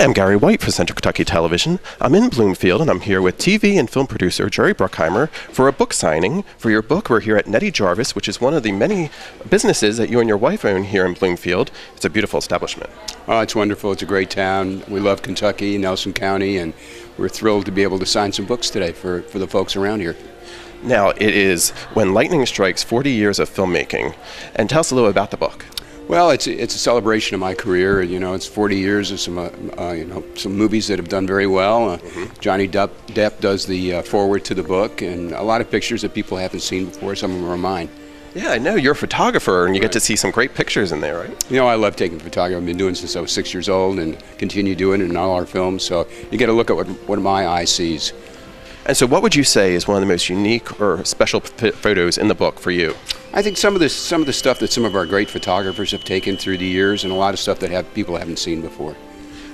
I'm Gary White for Central Kentucky Television. I'm in Bloomfield, and I'm here with TV and film producer Jerry Bruckheimer for a book signing for your book. We're here at Nettie Jarvis, which is one of the many businesses that you and your wife own here in Bloomfield. It's a beautiful establishment. Oh, it's wonderful. It's a great town. We love Kentucky, Nelson County, and we're thrilled to be able to sign some books today for the folks around here. Now, it is When Lightning Strikes, 40 Years of Filmmaking. And tell us a little about the book. Well, it's a celebration of my career. You know, it's 40 years of some movies that have done very well. Johnny Depp does the foreword to the book, and a lot of pictures that people haven't seen before. Some of them are mine. Yeah, I know. You're a photographer, and you get to see some great pictures in there, right? You know, I love taking photography. I've been doing it since I was 6 years old and continue doing it in all our films. So you get a look at what my eye sees. And so what would you say is one of the most unique or special photos in the book for you? I think some of the stuff that some of our great photographers have taken through the years, and a lot of stuff that people haven't seen before.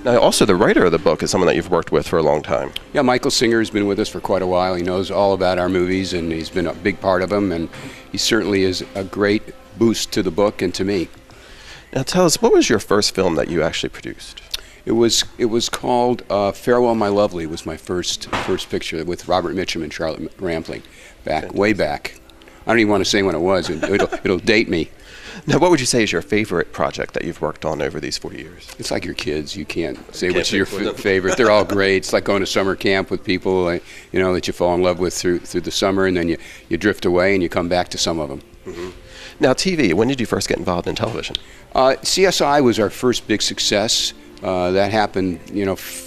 Now, also the writer of the book is someone that you've worked with for a long time. Yeah, Michael Singer has been with us for quite a while. He knows all about our movies, and he's been a big part of them, and he certainly is a great boost to the book and to me. Now, tell us, what was your first film that you actually produced? It was called Farewell, My Lovely. Was my first picture with Robert Mitchum and Charlotte Rampling, way back. I don't even want to say when it was. It'll date me. Now, what would you say is your favorite project that you've worked on over these 40 years? It's like your kids. You can't say what's your favorite. They're all great. It's like going to summer camp with people, that you fall in love with through the summer, and then you drift away and you come back to some of them. Now, TV. When did you first get involved in television? CSI was our first big success. That happened,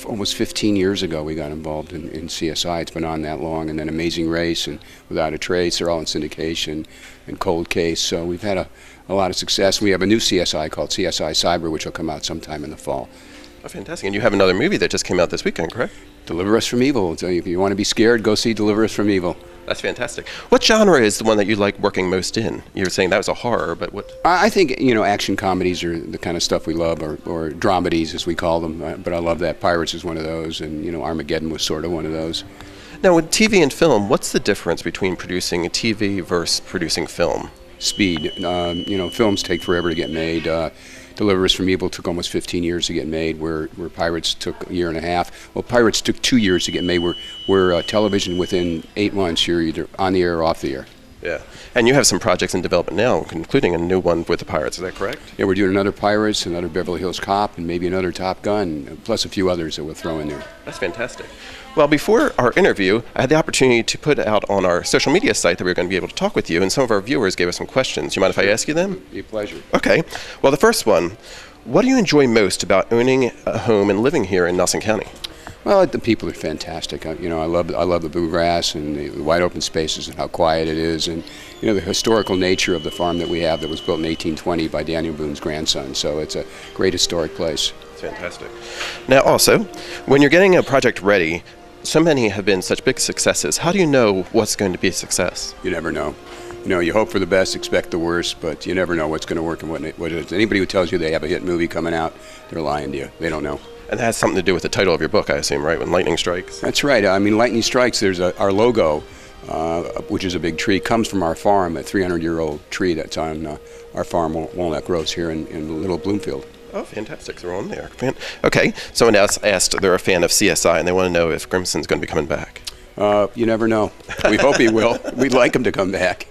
almost 15 years ago. We got involved in CSI. It's been on that long. And then Amazing Race and Without a Trace, they're all in syndication, and Cold Case. So we've had a lot of success. We have a new CSI called CSI Cyber, which will come out sometime in the fall. Oh, fantastic. And you have another movie that just came out this weekend, correct? Deliver Us from Evil. So if you want to be scared, go see Deliver Us from Evil. That's fantastic. What genre is the one that you like working most in? You were saying that was a horror, but what? I think, action comedies are the kind of stuff we love, or dramedies as we call them. But I love that. Pirates is one of those, and, Armageddon was sort of one of those. Now, with TV and film, what's the difference between producing a TV versus producing film? Speed. Films take forever to get made. Deliver Us from Evil took almost 15 years to get made, where Pirates took a year and a half. Well, Pirates took 2 years to get made, where television within 8 months, you're either on the air or off the air. Yeah. And you have some projects in development now, including a new one with the Pirates. Is that correct? Yeah, we're doing another Pirates, another Beverly Hills Cop, and maybe another Top Gun, plus a few others that we'll throw in there. That's fantastic. Well, before our interview, I had the opportunity to put out on our social media site that we were going to be able to talk with you, and some of our viewers gave us some questions. You mind if I ask you them? It'd be a pleasure. Okay. Well, the first one, what do you enjoy most about owning a home and living here in Nelson County? Well, the people are fantastic. I love the bluegrass and the wide open spaces and how quiet it is, and the historical nature of the farm that we have that was built in 1820 by Daniel Boone's grandson. So it's a great historic place. It's fantastic. Now, also, when you're getting a project ready, so many have been such big successes. How do you know what's going to be a success? You never know. You hope for the best, expect the worst, but you never know what's going to work and what it is. Anybody who tells you they have a hit movie coming out, they're lying to you. They don't know. And that has something to do with the title of your book, I assume, right? When Lightning Strikes. That's right. Lightning Strikes, there's our logo, which is a big tree, comes from our farm, a 300-year-old tree that's on our farm, Walnut Groves, here in Little Bloomfield. Oh, fantastic. They're on there. Okay. Someone else asked, they're a fan of CSI, and they want to know if Grimson's going to be coming back. You never know. We hope he will. We'd like him to come back.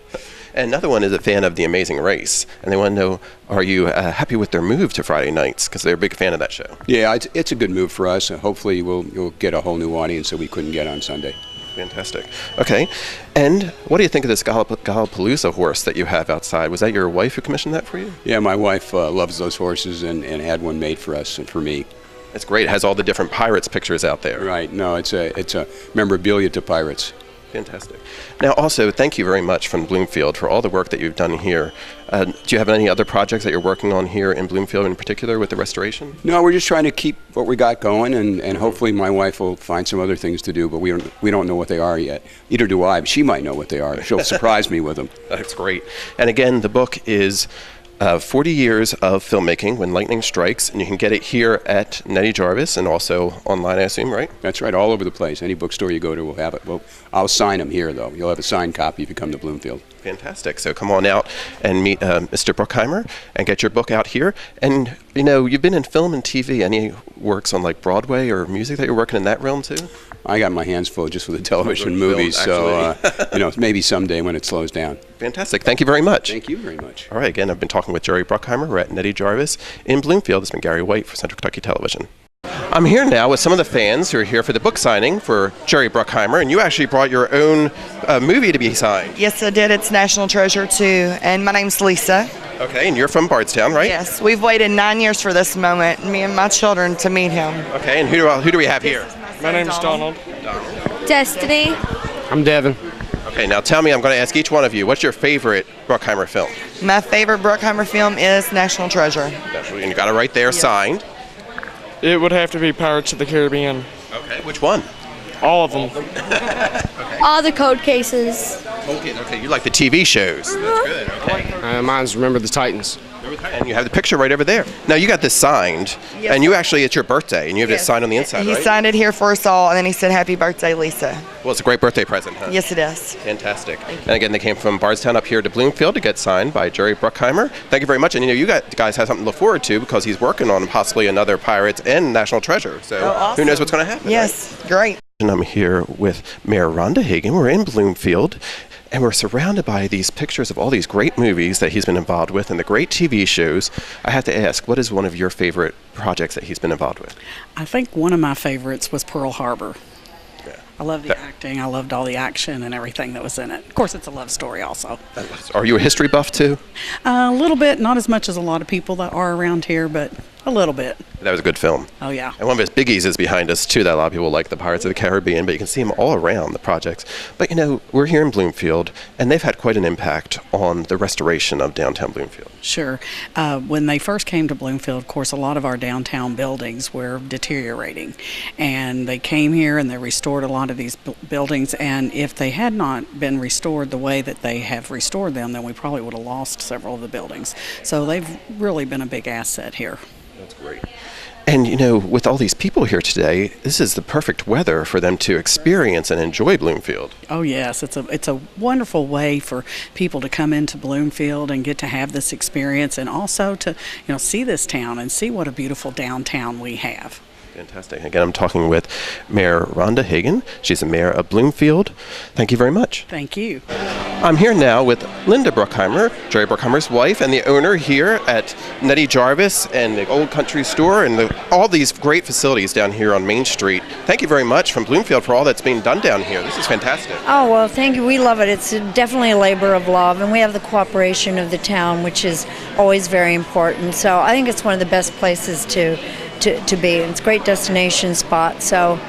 And another one is a fan of The Amazing Race, and they want to know, are you happy with their move to Friday nights? Because they're a big fan of that show. Yeah, it's a good move for us. Hopefully you'll get a whole new audience that we couldn't get on Sunday. Fantastic. Okay. And what do you think of this Gallapalooza horse that you have outside? Was that your wife who commissioned that for you? Yeah, my wife loves those horses and had one made for us and for me. It's great. It has all the different Pirates pictures out there. Right. No, it's a memorabilia to Pirates. Fantastic. Now, also, thank you very much from Bloomfield for all the work that you've done here. Do you have any other projects that you're working on here in Bloomfield in particular with the restoration? No, we're just trying to keep what we got going, and hopefully my wife will find some other things to do, but we don't know what they are yet. Neither do I. She might know what they are. She'll surprise me with them. That's great. And again, the book is 40 years of filmmaking, When Lightning Strikes, and you can get it here at Nettie Jarvis and also online, I assume, right? That's right, all over the place. Any bookstore you go to will have it. Well, I'll sign them here, though. You'll have a signed copy if you come to Bloomfield. Fantastic. So come on out and meet Mr. Bruckheimer and get your book out here. And, you know, you've been in film and TV. Any works on, like, Broadway or music that you're working in that realm, too? I got my hands full just with the television movies, so, you know, maybe someday when it slows down. Fantastic. Thank you very much. Thank you very much. All right, again, I've been talking with Jerry Bruckheimer. We're at Nettie Jarvis in Bloomfield. This has been Gary White for Central Kentucky Television. I'm here now with some of the fans who are here for the book signing for Jerry Bruckheimer, and you actually brought your own movie to be signed. Yes, I did. It's National Treasure, too. And my name's Lisa. Okay, and you're from Bardstown, right? Yes, we've waited 9 years for this moment, me and my children, to meet him. Okay, and who do we have here? My name's Donald. Destiny. I'm Devin. Okay, now tell me, I'm going to ask each one of you, what's your favorite Bruckheimer film? My favorite Bruckheimer film is National Treasure. And you got it right there, signed. It would have to be Pirates of the Caribbean. Okay, which one? All of them. All the code cases. Okay, you like the TV shows. That's good, okay. Mine's Remember the Titans. And you have the picture right over there. Now, you got this signed, and you actually, it's your birthday, and you have it signed on the inside, He right? signed it here for us all, and then he said, "Happy birthday, Lisa." Well, it's a great birthday present, huh? Yes, it is. Fantastic. And again, they came from Bardstown up here to Bloomfield to get signed by Jerry Bruckheimer. Thank you very much. And, you know, you guys have something to look forward to because he's working on possibly another Pirates and National Treasure. So awesome. Who knows what's going to happen, Yes, right? great. And I'm here with Mayor Rhonda Hagan. We're in Bloomfield, and we're surrounded by these pictures of all these great movies that he's been involved with and the great TV shows. I have to ask, what is one of your favorite projects that he's been involved with? I think one of my favorites was Pearl Harbor. Yeah. I love the acting. I loved all the action and everything that was in it. Of course, it's a love story also. Are you a history buff too? A little bit, not as much as a lot of people that are around here, but a little bit. That was a good film. Oh, yeah. And one of his biggies is behind us, too, that a lot of people like, the Pirates of the Caribbean, but you can see them all around the projects. But, you know, we're here in Bloomfield, and they've had quite an impact on the restoration of downtown Bloomfield. Sure. When they first came to Bloomfield, of course, a lot of our downtown buildings were deteriorating. And they came here and they restored a lot of these buildings. And if they had not been restored the way that they have restored them, then we probably would have lost several of the buildings. So they've really been a big asset here. That's great. And, you know, with all these people here today, this is the perfect weather for them to experience and enjoy Bloomfield. Oh, yes. It's a wonderful way for people to come into Bloomfield and get to have this experience and also to, you know, see this town and see what a beautiful downtown we have. Fantastic. Again, I'm talking with Mayor Rhonda Hagan. She's the mayor of Bloomfield. Thank you very much. Thank you. I'm here now with Linda Bruckheimer, Jerry Bruckheimer's wife, and the owner here at Nettie Jarvis and the Old Country Store and all these great facilities down here on Main Street. Thank you very much from Bloomfield for all that's being done down here. This is fantastic. Oh, well, thank you. We love it. It's definitely a labor of love, and we have the cooperation of the town, which is always very important. So I think it's one of the best places to be. It's a great destination spot. So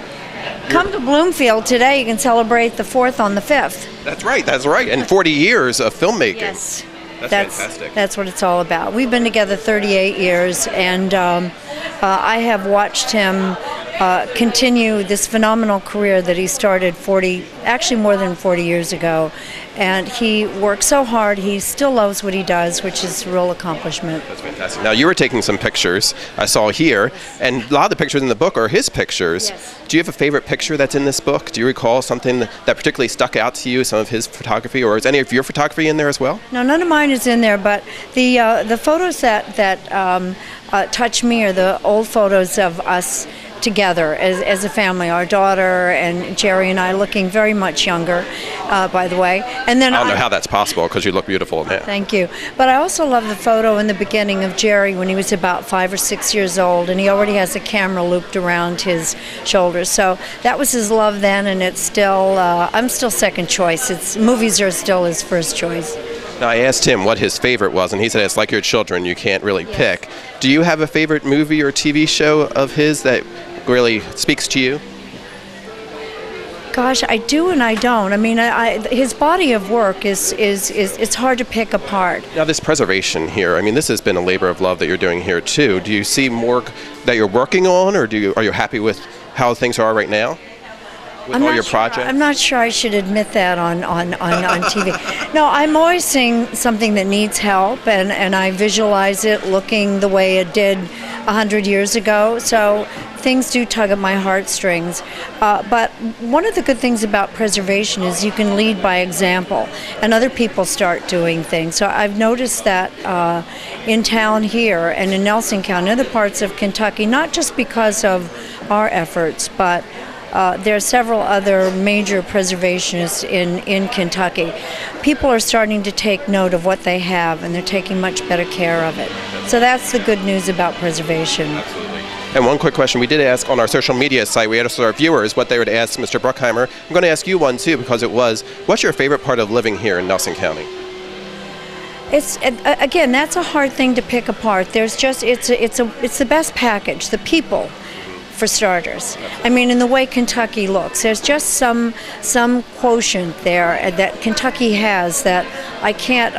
come to Bloomfield today. You can celebrate the 4th on the 5th. That's right. And 40 years of filmmaking. Yes. That's fantastic. That's what it's all about. We've been together 38 years, and I have watched him continue this phenomenal career that he started actually more than 40 years ago. And he works so hard. He still loves what he does, which is a real accomplishment. That's fantastic. Now, you were taking some pictures I saw here, and a lot of the pictures in the book are his pictures. Yes. Do you have a favorite picture that's in this book? Do you recall something that particularly stuck out to you, some of his photography, or is any of your photography in there as well? No, none of mine is in there, but the photos that touch me are the old photos of us together as a family, our daughter and Jerry and I, looking very much younger, by the way. And then I don't know how that's possible because you look beautiful now. Thank you. But I also love the photo in the beginning of Jerry when he was about 5 or 6 years old, and he already has a camera looped around his shoulders. So that was his love then, and it's still, I'm still second choice. Movies are still his first choice. Now, I asked him what his favorite was, and he said it's like your children, you can't really pick. Do you have a favorite movie or TV show of his that really speaks to you? Gosh, I do and I don't. I mean, his body of work is it's hard to pick apart. Now, this preservation here, I mean, this has been a labor of love that you're doing here too. Do you see more that you're working on, or are you happy with how things are right now? with all your projects? I'm not sure I should admit that on TV. No, I'm always seeing something that needs help, and I visualize it looking the way it did 100 years ago. So things do tug at my heartstrings. But one of the good things about preservation is you can lead by example, and other people start doing things. So I've noticed that in town here and in Nelson County and other parts of Kentucky, not just because of our efforts, but there are several other major preservationists in Kentucky. People are starting to take note of what they have, and they're taking much better care of it. So that's the good news about preservation. And one quick question, we did ask on our social media site, we asked our viewers what they would ask Mr. Bruckheimer. I'm going to ask you one too, because it was, what's your favorite part of living here in Nelson County? It's again, that's a hard thing to pick apart. There's just it's the best package, the people, for starters. I mean, in the way Kentucky looks, there's just some quotient there that Kentucky has that I can't.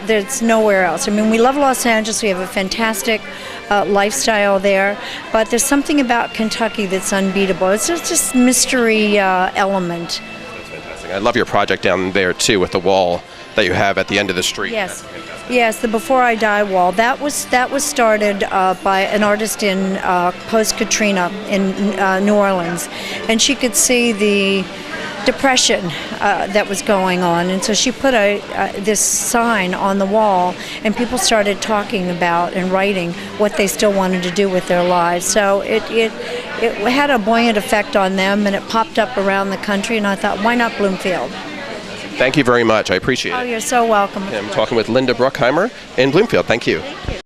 There's nowhere else. I mean, we love Los Angeles. We have a fantastic lifestyle there, but there's something about Kentucky that's unbeatable. It's just mystery element. That's fantastic. I love your project down there too, with the wall that you have at the end of the street. Yes. Yes, the Before I Die wall. That was started by an artist in post-Katrina in New Orleans, and she could see the depression that was going on, and so she put this sign on the wall, and people started talking about and writing what they still wanted to do with their lives. So it had a buoyant effect on them, and it popped up around the country, and I thought, why not Bloomfield? Thank you very much. I appreciate it. Oh, you're so welcome. I'm talking with Linda Bruckheimer in Bloomfield. Thank you. Thank you.